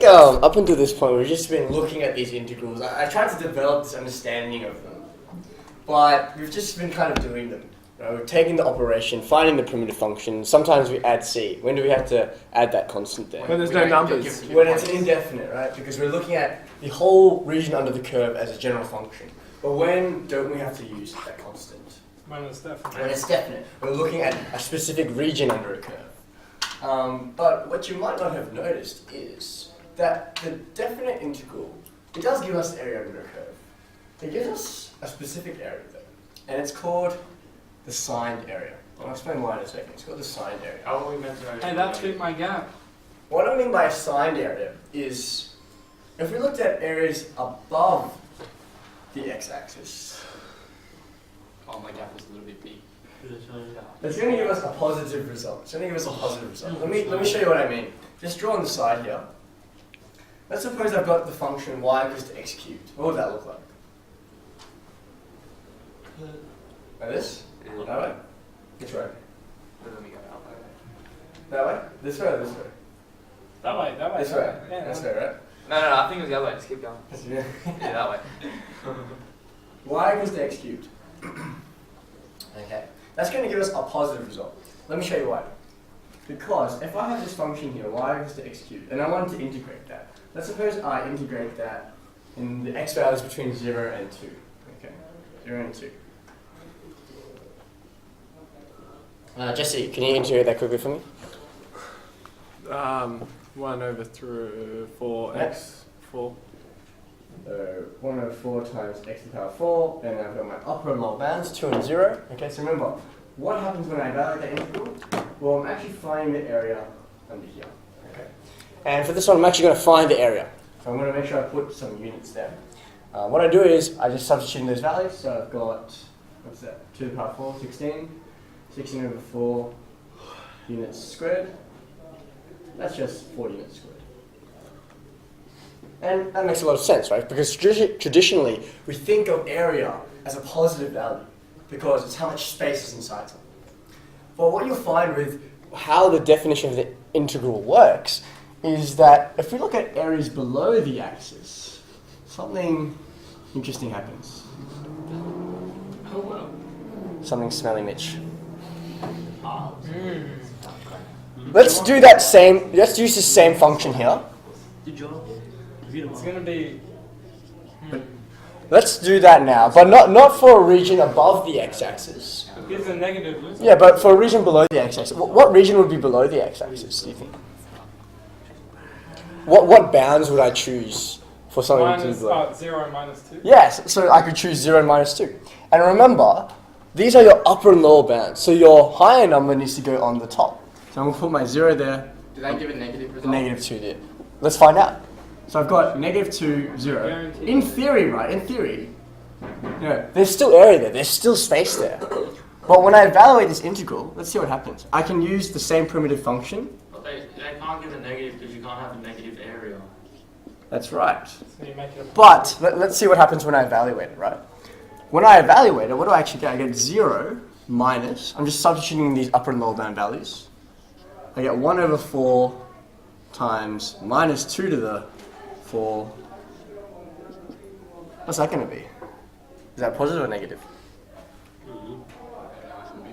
up until this point, we've just been looking at these integrals. I tried to develop this understanding of them, but we've just been kind of doing them. We're taking the operation, finding the primitive function. Sometimes we add c. When do we have to add that constant there? When there's no numbers. When it's an indefinite, right? Because we're looking at the whole region under the curve as a general function. But when don't we have to use that constant? When it's definite. When it's definite. We're looking at a specific region under a curve. But what you might not have noticed is that the definite integral, it does give us the area under a curve. It gives us a specific area though. And it's called the signed area. I'll explain why in a second. It's called the signed area. How are we meant to know? Hey, that fit my gap. What I mean by a signed area is if we looked at areas above the x-axis, Oh, my gap was a little bit big. it's going to give us a positive result. It's going to give us a positive result. Let me show you what I mean. Just draw on the side here. Let's suppose I've got the function y equals to x cubed. What would that look like? Like this? That way? Which way? Let me go out. That way? This way or this way? That way, that way. This way? Yeah, This that way, right? No, I think it was the other way. Just keep going. Yeah. Yeah, that way. Y equals to x cubed. Okay. That's going to give us a positive result. Let me show you why. Because if I have this function here, y equals to x cubed, and I want to integrate that. Let's suppose I integrate that in the x values between 0 and 2. Okay. 0 and 2. Jesse, can you integrate that quickly for me? 1 over through 4x, 4. So 1 over 4 times x to the power 4, and I've got my upper and lower bounds, 2 and 0. Okay, so remember, what happens when I evaluate that integral? Well, I'm actually finding the area under here. Okay. And for this one, I'm actually going to find the area. So I'm going to make sure I put some units there. What I do is, I just substitute in those values. So I've got, what's that, 2 to the power 4, 16. 16 over 4 units squared. That's just 4 units squared. And that makes a lot of sense, right? Because traditionally, we think of area as a positive value because it's how much space is inside something. But what you'll find with how the definition of the integral works is that if we look at areas below the axis, something interesting happens. Oh, well. Something smelly, Mitch. Let's do that same, let's use the same function here. It's going to be... Let's do that now, but not for a region above the x-axis. It's a negative. Yeah, but for a region below the x-axis. What region would be below the x-axis, do you think? What bounds would I choose for something to be below? 0 and minus 2. Yes, so I could choose 0 and minus 2. And remember, these are your upper and lower bounds, so your higher number needs to go on the top. So I'm going to put my 0 there, Did I give a negative result? the negative 2 there. Let's find out. So I've got negative 2, 0. Guaranteed. In theory, right, in theory, you know, there's still area there, there's still space there. But when I evaluate this integral, let's see what happens. I can use the same primitive function. But they can't give a negative because you can't have a negative area. That's right. So you make it a But let's see what happens when I evaluate it, right? When I evaluate it, what do I actually get? I get 0 minus, I'm just substituting these upper and lower bound values. I get 1 over 4 times minus 2 to the 4. What's that going to be? Is that positive or negative?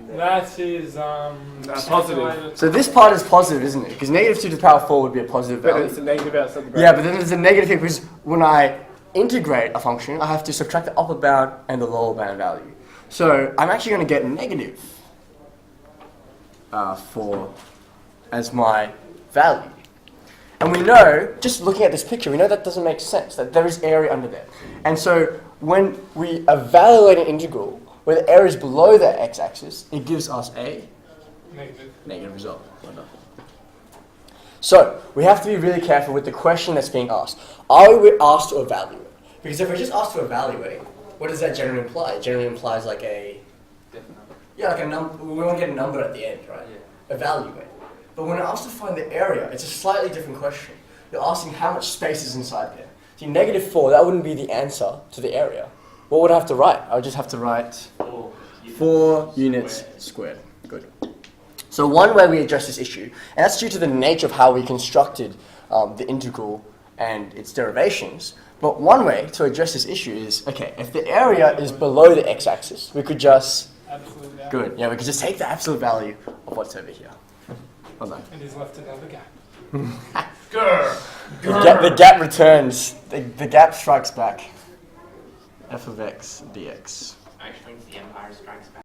That is positive. So this part is positive, isn't it? Because negative 2 to the power 4 would be a positive But value. it's a negative outside the Yeah, bracket. but then there's a negative here because when I integrate a function, I have to subtract the upper bound and the lower bound value. So I'm actually going to get negative 4 as my value. And we know, just looking at this picture, we know that doesn't make sense, that there is area under there. And so when we evaluate an integral where the area is below the x-axis, it gives us a negative result. So we have to be really careful with the question that's being asked. Are we asked to evaluate? Because if we're just asked to evaluate, what does that generally imply? It generally implies like a... Yeah, like a number. We want to get a number at the end, right? Yeah. Evaluate. But when we're asked to find the area, it's a slightly different question. You're asking how much space is inside there. See, negative 4, that wouldn't be the answer to the area. What would I have to write? I would just have to write 4 units squared. Good. So one way we address this issue, and that's due to the nature of how we constructed the integral and its derivations. But one way to address this issue is, okay, if the area is below the x-axis, we could just, Absolute value. good, yeah, we could just take the absolute value of what's over here. Well done. And he's left another gap. The gap returns, the gap strikes back. F of x dx. Actually, the Empire Strikes Back.